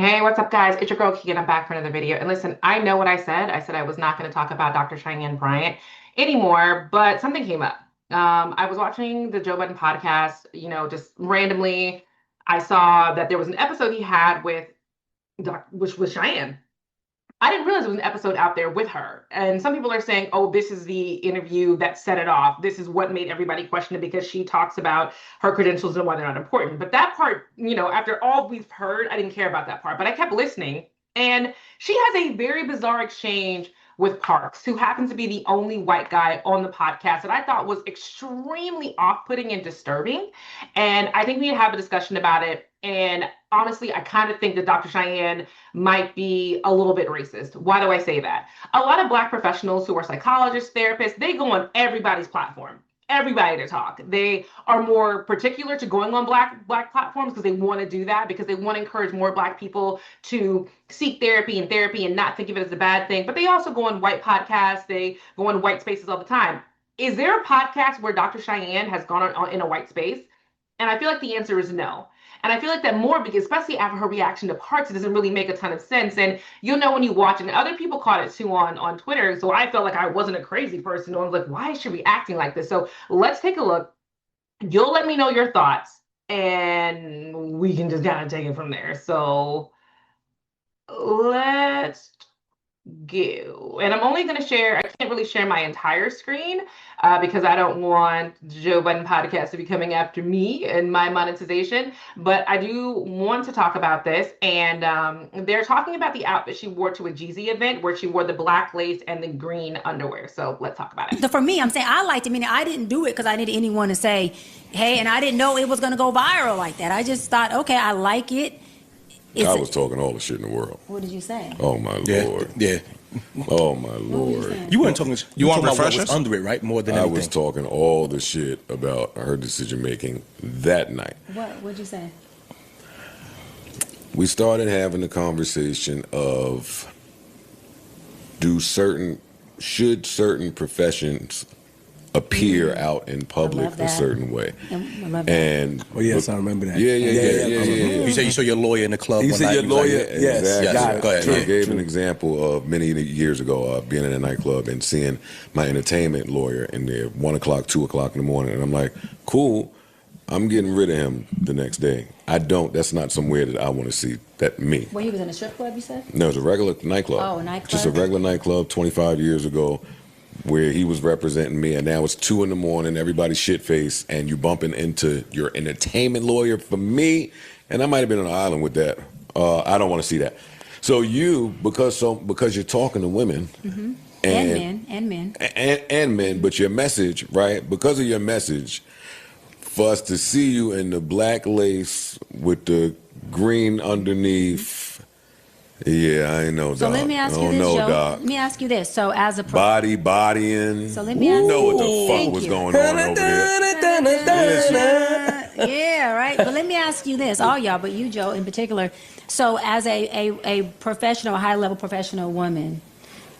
Hey, what's up, guys? It's your girl Keegan. I'm back for another video. And listen, I know what I said. I said I was not going to talk about Dr. Cheyenne Bryant anymore, but something came up. I was watching the Joe Budden podcast, just randomly. I saw that there was an episode he had with which was Cheyenne. I didn't realize there was an episode out there with her. And some people are saying, oh, this is the interview that set it off. This is what made everybody question it because she talks about her credentials and why they're not important. But that part, after all we've heard, I didn't care about that part. But I kept listening. And she has a very bizarre exchange with Parks, who happens to be the only white guy on the podcast that I thought was extremely off putting and disturbing. And I think we need to have a discussion about it. And honestly, I kind of think that Dr. Cheyenne might be a little bit racist. Why do I say that? A lot of Black professionals who are psychologists, therapists, they go on everybody's platform, everybody to talk. They are more particular to going on black platforms because they want to do that, because they want to encourage more Black people to seek therapy and not think of it as a bad thing. But they also go on white podcasts, they go on white spaces all the time. Is there a podcast where Dr. Cheyenne has gone on in a white space? And I feel like the answer is no. And I feel like that more because, especially after her reaction to Parks, it doesn't really make a ton of sense. And you'll know when you watch it. And other people caught it too on Twitter. So I felt like I wasn't a crazy person. I was like, why is she reacting like this? So let's take a look. You'll let me know your thoughts, and we can just kind of take it from there. So let's go. And I'm only going to share, I can't really share my entire screen because I don't want Joe Budden Podcast to be coming after me and my monetization. But I do want to talk about this. And they're talking about the outfit she wore to a Jeezy event where she wore the black lace and the green underwear. So let's talk about it. So for me, I'm saying I liked it. Meaning I didn't do it because I needed anyone to say, hey, and I didn't know it was going to go viral like that. I just thought, okay, I like it. I was talking all the shit in the world. What did you say? Oh my Lord. Yeah. Oh my Lord. You weren't talking. You want about what was under it, right? More than anything. I was talking all the shit about her decision making that night. What'd you say? We started having a conversation of should certain professions appear out in public a certain way. I love that. And oh yes, I remember that. Yeah. You said you saw your lawyer in the club. You one said night. your lawyer? Like, yes. Exactly. Got it. Go ahead. I gave an example of many years ago being in a nightclub and seeing my entertainment lawyer in there 1 o'clock, 2 o'clock in the morning, and I'm like, cool. I'm getting rid of him the next day. That's not somewhere that I want to see me. Well, he was in a strip club, you said? No, it was a regular nightclub. Oh, a nightclub? Just a regular nightclub 25 years ago where he was representing me, and now it's 2 in the morning, everybody's shit-faced, and you bumping into your entertainment lawyer for me, and I might have been on an island with that. I don't want to see that. So because you're talking to women, mm-hmm. and men, but your message, right? Because of your message, for us to see you in the black lace with the green underneath. Yeah, I know, Doc. So let me ask you this, Joe. Let me ask you this. So as a bodying. So let me ask you know what the fuck was going on over there. Yeah, right. But let me ask you this, all y'all, but you, Joe, in particular. So as a professional, high-level professional woman,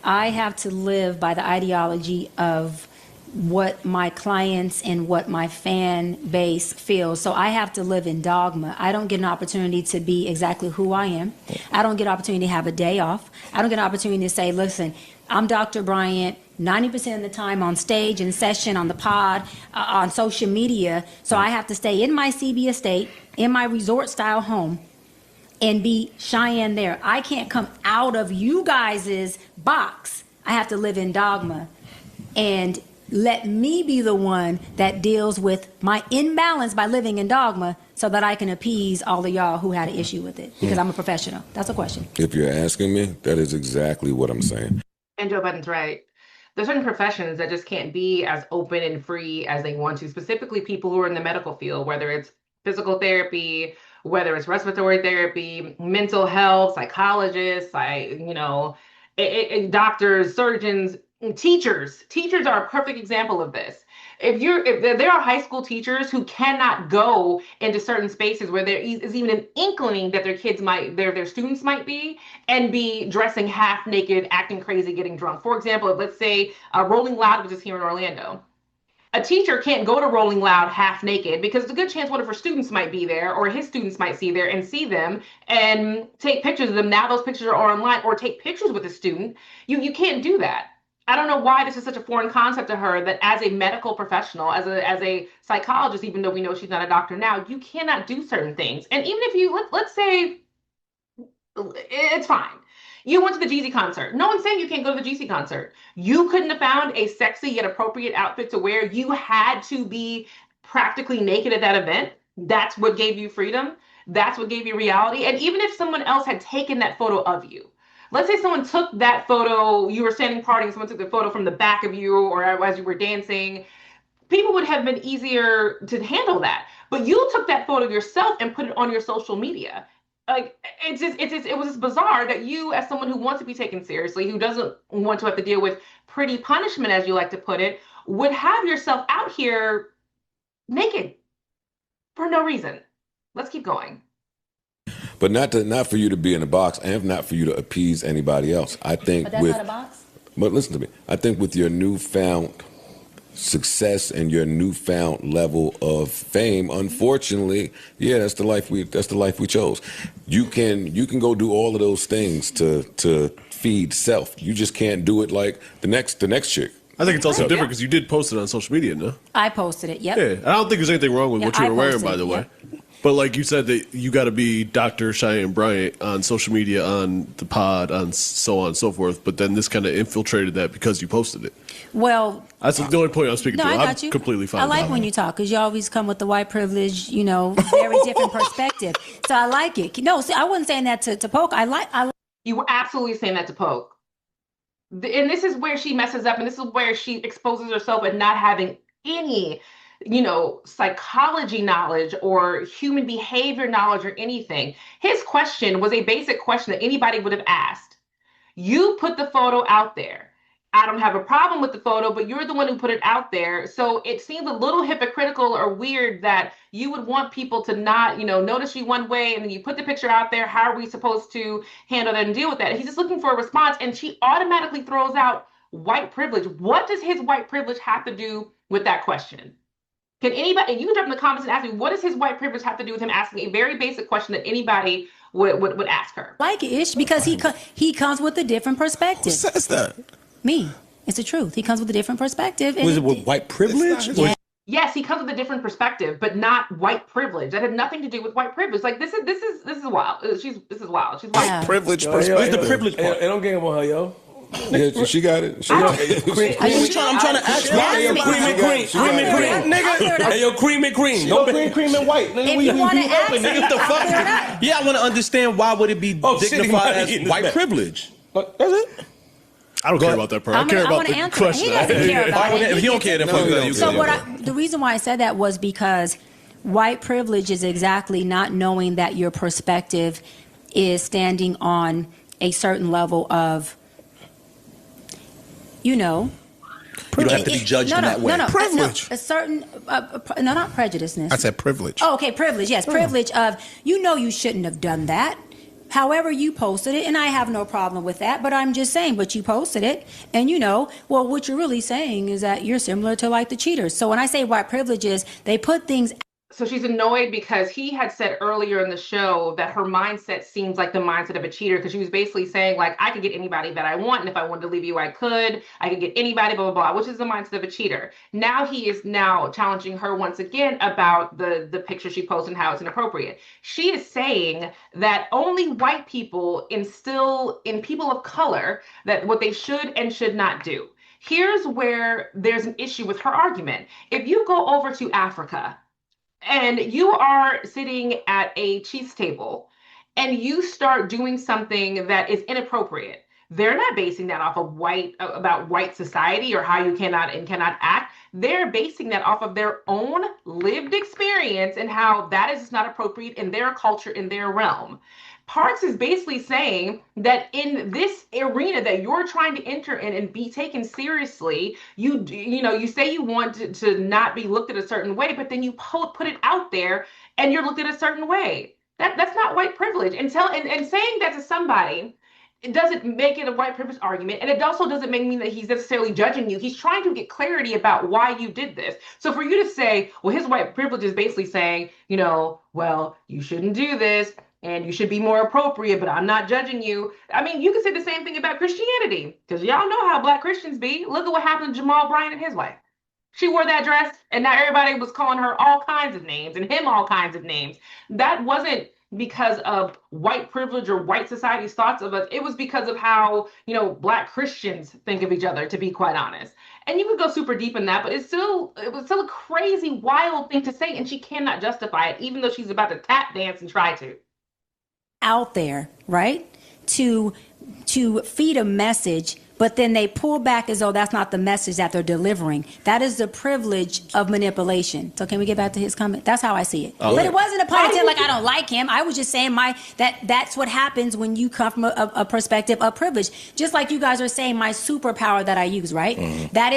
I have to live by the ideology of what my clients and what my fan base feels. So I have to live in dogma. I don't get an opportunity to be exactly who I am. I don't get an opportunity to have a day off. I don't get an opportunity to say, listen, I'm Dr. Bryant 90% of the time on stage, in session, on the pod, on social media. So I have to stay in my CB estate, in my resort-style home, and be Cheyenne there. I can't come out of you guys' box. I have to live in dogma. And let me be the one that deals with my imbalance by living in dogma so that I can appease all of y'all who had an issue with it because I'm a professional. That's a question. If you're asking me, that is exactly what I'm saying. And Joe Budden's right. There's certain professions that just can't be as open and free as they want to, specifically people who are in the medical field, whether it's physical therapy, whether it's respiratory therapy, mental health, psychologists, doctors, surgeons, teachers are a perfect example of this. If there are high school teachers who cannot go into certain spaces where there is even an inkling that their students might be, and be dressing half naked, acting crazy, getting drunk. For example, let's say Rolling Loud, which is here in Orlando. A teacher can't go to Rolling Loud half naked because it's a good chance one of her students might be there or his students might see there and see them and take pictures of them. Now those pictures are online, or take pictures with a student. You can't do that. I don't know why this is such a foreign concept to her, that as a medical professional, as a psychologist, even though we know she's not a doctor now, you cannot do certain things. And even if you, let's say it's fine. You went to the Jeezy concert. No one's saying you can't go to the Jeezy concert. You couldn't have found a sexy yet appropriate outfit to wear. You had to be practically naked at that event. That's what gave you freedom. That's what gave you reality. And even if someone else had taken that photo of you, let's say someone took that photo, you were standing partying, someone took the photo from the back of you or as you were dancing, people would have been easier to handle that. But you took that photo yourself and put it on your social media. Like, it was just bizarre that you, as someone who wants to be taken seriously, who doesn't want to have to deal with pretty punishment, as you like to put it, would have yourself out here naked for no reason. Let's keep going. But not for you to be in a box, and not for you to appease anybody else. I think But that's not a box? But listen to me. I think with your newfound success and your newfound level of fame, unfortunately, yeah, that's the life we chose. You can go do all of those things to feed self. You just can't do it like the next chick. I think it's also different because you did post it on social media, no? I posted it, yep. Yeah, I don't think there's anything wrong with what you were wearing, by the way. Yep. But like you said, that you got to be Dr. Cheyenne Bryant on social media, on the pod, on so on and so forth. But then this kind of infiltrated that because you posted it. Well, that's the only point I'm speaking no, to. I I'm got you. completely fine. I like when you talk because you always come with the white privilege, very different perspective. So I like it. No, see, I wasn't saying that to poke. You were absolutely saying that to poke. And this is where she messes up, and this is where she exposes herself at not having any psychology knowledge or human behavior knowledge or anything. His question was a basic question that anybody would have asked. You put the photo out there. I don't have a problem with the photo, but you're the one who put it out there. So it seems a little hypocritical or weird that you would want people to not, notice you one way and then you put the picture out there. How are we supposed to handle that and deal with that? He's just looking for a response, and she automatically throws out white privilege. What does his white privilege have to do with that question? Can anybody, and you can drop in the comments and ask me, what does his white privilege have to do with him asking a very basic question that anybody would ask her? Like it, because he comes with a different perspective. Who says that? Me. It's the truth. He comes with a different perspective. Was it with white privilege? Yeah. Yes, he comes with a different perspective, but not white privilege. That had nothing to do with white privilege. Like this is wild. This is wild. She's Yeah. like Privilege perspective. Where's the privilege part? Hey, don't get him on her, yo. Yeah, she got it. She got it. I'm trying to ask you. Cream and cream, nigga. Hey, yo, cream and cream. No cream and white. Nigga, If you want to ask Nigga, what the fuck? Yeah, I want to understand why would it be dignified as white privilege? That's it. I don't care about that part. I care about the answer. question. He doesn't care about it. If you don't care, then fuck that. So the reason why I said that was because white privilege is exactly not knowing that your perspective is standing on a certain level of, You don't have to be judged in that way. Privilege. A certain, not prejudiceness. I said privilege. Oh, okay, privilege. Yes, privilege of, you shouldn't have done that. However, you posted it, and I have no problem with that, but I'm just saying, but you posted it, and what you're really saying is that you're similar to like the cheaters. So when I say white privilege is, they put things. So she's annoyed because he had said earlier in the show that her mindset seems like the mindset of a cheater, because she was basically saying, like, I could get anybody that I want, and if I wanted to leave you, I could get anybody, blah, blah, blah, which is the mindset of a cheater. Now he is challenging her once again about the picture she posted and how it's inappropriate. She is saying that only white people instill in people of color that what they should and should not do. Here's where there's an issue with her argument. If you go over to Africa, and you are sitting at a chief's table and you start doing something that is inappropriate, they're not basing that off of white society or how you cannot and cannot act. They're basing that off of their own lived experience and how that is not appropriate in their culture, in their realm. Parks is basically saying that in this arena that you're trying to enter in and be taken seriously, you say you want to not be looked at a certain way, but then you put it out there and you're looked at a certain way. That's not white privilege. And saying that to somebody it doesn't make it a white privilege argument. And it also doesn't mean that he's necessarily judging you. He's trying to get clarity about why you did this. So for you to say, well, his white privilege is basically saying, well, you shouldn't do this and you should be more appropriate, but I'm not judging you. I mean, you could say the same thing about Christianity, because y'all know how Black Christians be. Look at what happened to Jamal Bryant and his wife. She wore that dress, and now everybody was calling her all kinds of names and him all kinds of names. That wasn't because of white privilege or white society's thoughts of us. It was because of how, Black Christians think of each other, to be quite honest. And you could go super deep in that, but it was still a crazy, wild thing to say, and she cannot justify it, even though she's about to tap dance and try to. Out there, right? To feed a message, but then they pull back as though that's not the message that they're delivering. That is the privilege of manipulation. So can we get back to his comment? That's how I see it. But it wasn't a pun intended like I don't like him. I was just saying that's what happens when you come from a perspective of privilege. Just like you guys are saying my superpower that I use, right? Mm-hmm. That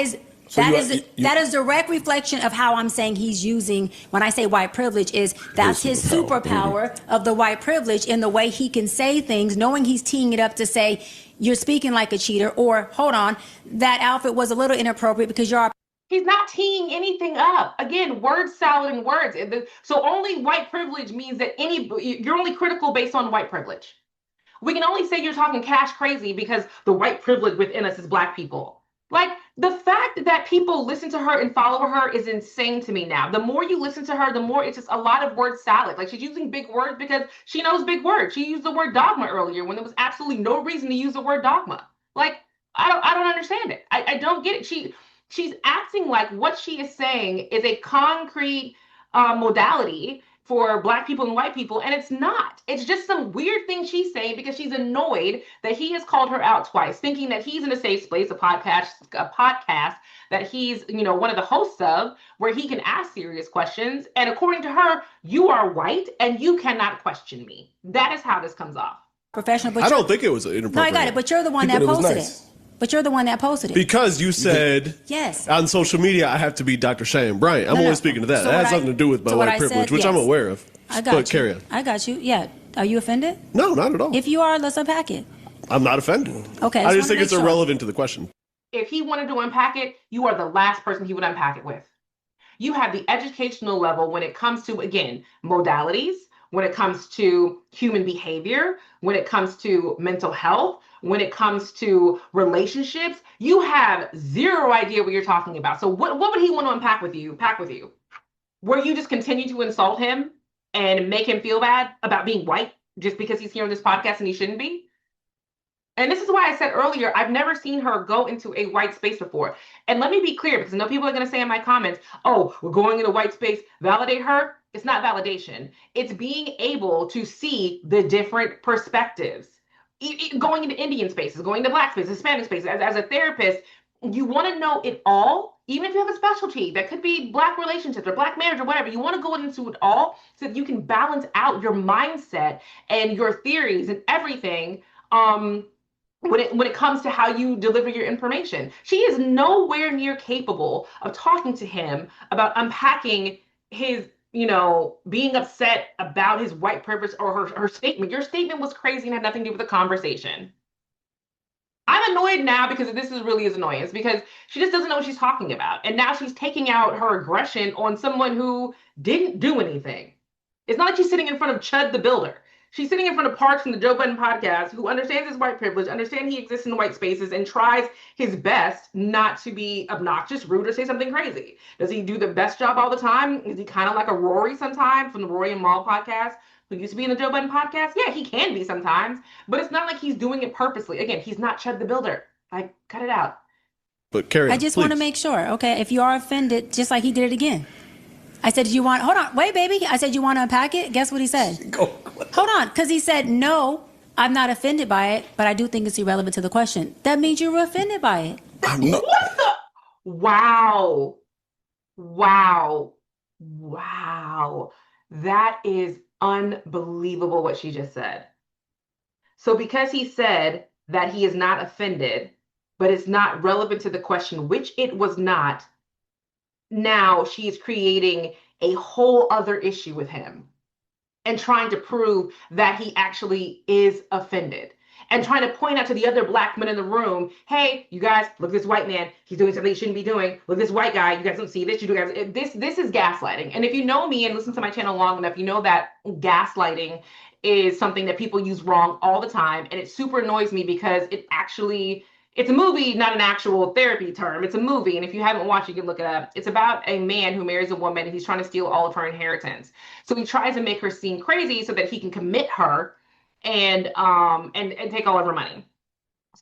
is direct reflection of how I'm saying he's using, when I say white privilege, that's his superpower of the white privilege in the way he can say things, knowing he's teeing it up to say, you're speaking like a cheater, or hold on, that outfit was a little inappropriate because you're. He's not teeing anything up. Again, word salad and words. So only white privilege means that you're only critical based on white privilege. We can only say you're talking cash crazy because the white privilege within us is Black people. Like, the fact that people listen to her and follow her is insane to me now. The more you listen to her, the more it's just a lot of word salad. Like, she's using big words because she knows big words. She used the word dogma earlier when there was absolutely no reason to use the word dogma. Like, I don't understand it. I don't get it. She's acting like what she is saying is a concrete modality for Black people and white people, and it's not. It's just some weird thing she's saying because she's annoyed that he has called her out twice, thinking that he's in a safe space, a podcast that he's, one of the hosts of, where he can ask serious questions. And according to her, you are white and you cannot question me. That is how this comes off. Professional, but I don't think it was inappropriate. No, I got it, but you're the one that posted it. But you're the one that posted it. Because you said, yes, on social media, I have to be Dr. Cheyenne Bryant. I'm only speaking to that. So that has nothing to do with my white privilege, which I'm aware of. I got you. Carry on. I got you. Yeah. Are you offended? No, not at all. If you are, let's unpack it. I'm not offended. Okay. I just think it's irrelevant to the question. If he wanted to unpack it, you are the last person he would unpack it with. You have the educational level when it comes to, again, modalities, when it comes to human behavior, when it comes to mental health, when it comes to relationships. You have zero idea what you're talking about. So what would he want to unpack with you? Where you just continue to insult him and make him feel bad about being white just because he's here on this podcast and he shouldn't be? And this is why I said earlier, I've never seen her go into a white space before. And let me be clear, because I know people are going to say in my comments, oh, we're going into white space, validate her. It's not validation. It's being able to see the different perspectives. Going into Indian spaces, going to Black spaces, Hispanic spaces. As a therapist, you want to know it all, even if you have a specialty that could be Black relationships or Black marriage or whatever. You want to go into it all so that you can balance out your mindset and your theories and everything when it comes to how you deliver your information. She is nowhere near capable of talking to him about unpacking his, being upset about his white privilege or her statement. Your statement was crazy and had nothing to do with the conversation. I'm annoyed now because this is really his annoyance, because she just doesn't know what she's talking about. And now she's taking out her aggression on someone who didn't do anything. It's not like she's sitting in front of Chud the Builder. She's sitting in front of Parks from the Joe Budden Podcast, who understands his white privilege, understands he exists in white spaces, and tries his best not to be obnoxious, rude, or say something crazy. Does he do the best job all the time? Is he kind of like a Rory sometimes from the Rory and Maul podcast, who used to be in the Joe Budden Podcast? Yeah, he can be sometimes, but it's not like he's doing it purposely. Again, he's not Chud the Builder. Like, cut it out. But Carrie, I just want to make sure, okay, if you are offended, just like he did it again. I said, hold on, wait, baby. I said, you want to unpack it? Guess what he said? Hold on, because he said, no, I'm not offended by it, but I do think it's irrelevant to the question. That means you were offended by it. I'm not. What the? Wow. That is unbelievable what she just said. So because he said that he is not offended, but it's not relevant to the question, which it was not, now she is creating a whole other issue with him and trying to prove that he actually is offended. and trying to point out to the other black men in the room, hey, you guys, look at this white man. He's doing something he shouldn't be doing. Look at this white guy. You guys don't see this. You guys, this is gaslighting. And if you know me and listen to my channel long enough, you know that gaslighting is something that people use wrong all the time. And it super annoys me because it's a movie, not an actual therapy term. It's a movie. And if you haven't watched, you can look it up. It's about a man who marries a woman and he's trying to steal all of her inheritance. So he tries to make her seem crazy so that he can commit her and take all of her money.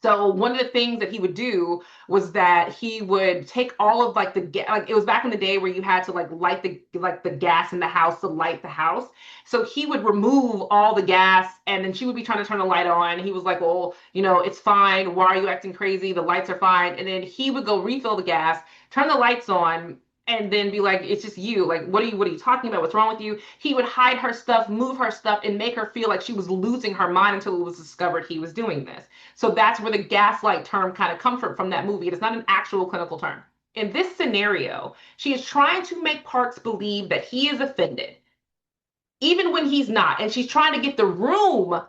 So one of the things that he would do was that he would take all of like it was back in the day where you had to light the gas in the house to light the house. So he would remove all the gas and then she would be trying to turn the light on. He was like, well, it's fine. Why are you acting crazy? The lights are fine. And then he would go refill the gas, turn the lights on, and then be like, it's just you. Like, what are you talking about? What's wrong with you? He would hide her stuff, move her stuff, and make her feel like she was losing her mind until it was discovered he was doing this. So that's where the gaslight term kind of comes from that movie. It is not an actual clinical term. In this scenario, she is trying to make Parks believe that he is offended, even when he's not. And she's trying to get the room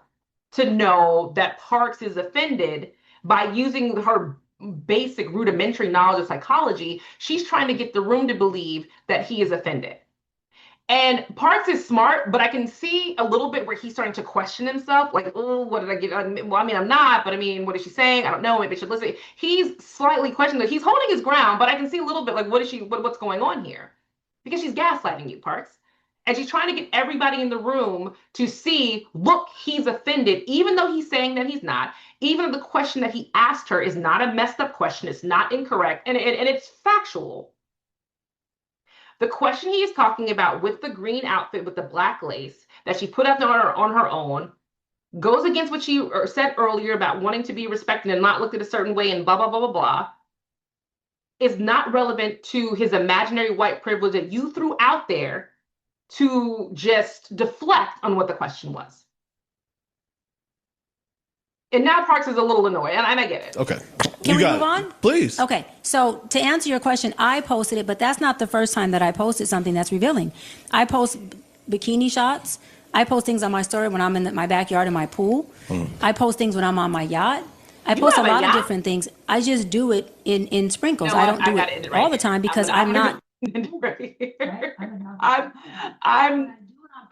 to know that Parks is offended by using her basic rudimentary knowledge of psychology. She's trying to get the room to believe that he is offended. And Parks is smart, but I can see a little bit where he's starting to question himself, like, oh, what did I get? Well, I mean, I'm not, but I mean, what is she saying? I don't know. Maybe I should listen. He's slightly questioning. He's holding his ground, but I can see a little bit like, what's going on here? Because she's gaslighting you, Parks. And she's trying to get everybody in the room to see, look, he's offended, even though he's saying that he's not. Even though the question that he asked her is not a messed up question, it's not incorrect, and it's factual. The question he is talking about with the green outfit with the black lace that she put out on her own goes against what she said earlier about wanting to be respected and not looked at a certain way and blah, blah, blah, blah, blah, is not relevant to his imaginary white privilege that you threw out there to just deflect on what the question was. And now Parks is a little annoyed, and I get it. Okay. Can we move on? Please. Okay. So to answer your question, I posted it, but that's not the first time that I posted something that's revealing. I post bikini shots. I post things on my story when I'm in my backyard in my pool. I post things when I'm on my yacht. I post a lot of different things. I just do it in sprinkles. No, I don't do it all the time because I'm not.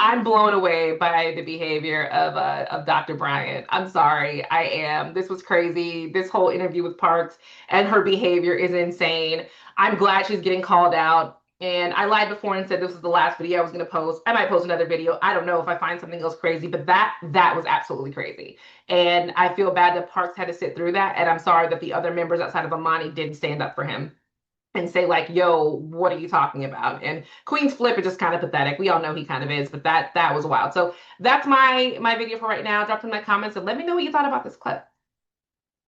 I'm blown away by the behavior of Dr. Bryant. I'm sorry, I am. This was crazy. This whole interview with Parks and her behavior is insane. I'm glad she's getting called out. And I lied before and said this was the last video I was going to post. I might post another video. I don't know if I find something else crazy, but that was absolutely crazy. And I feel bad that Parks had to sit through that. And I'm sorry that the other members outside of Amani didn't stand up for him and say like, yo, what are you talking about? And Queen's flip is just kind of pathetic. We all know he kind of is, but that was wild. So that's my video for right now. Drop in the comments and let me know what you thought about this clip.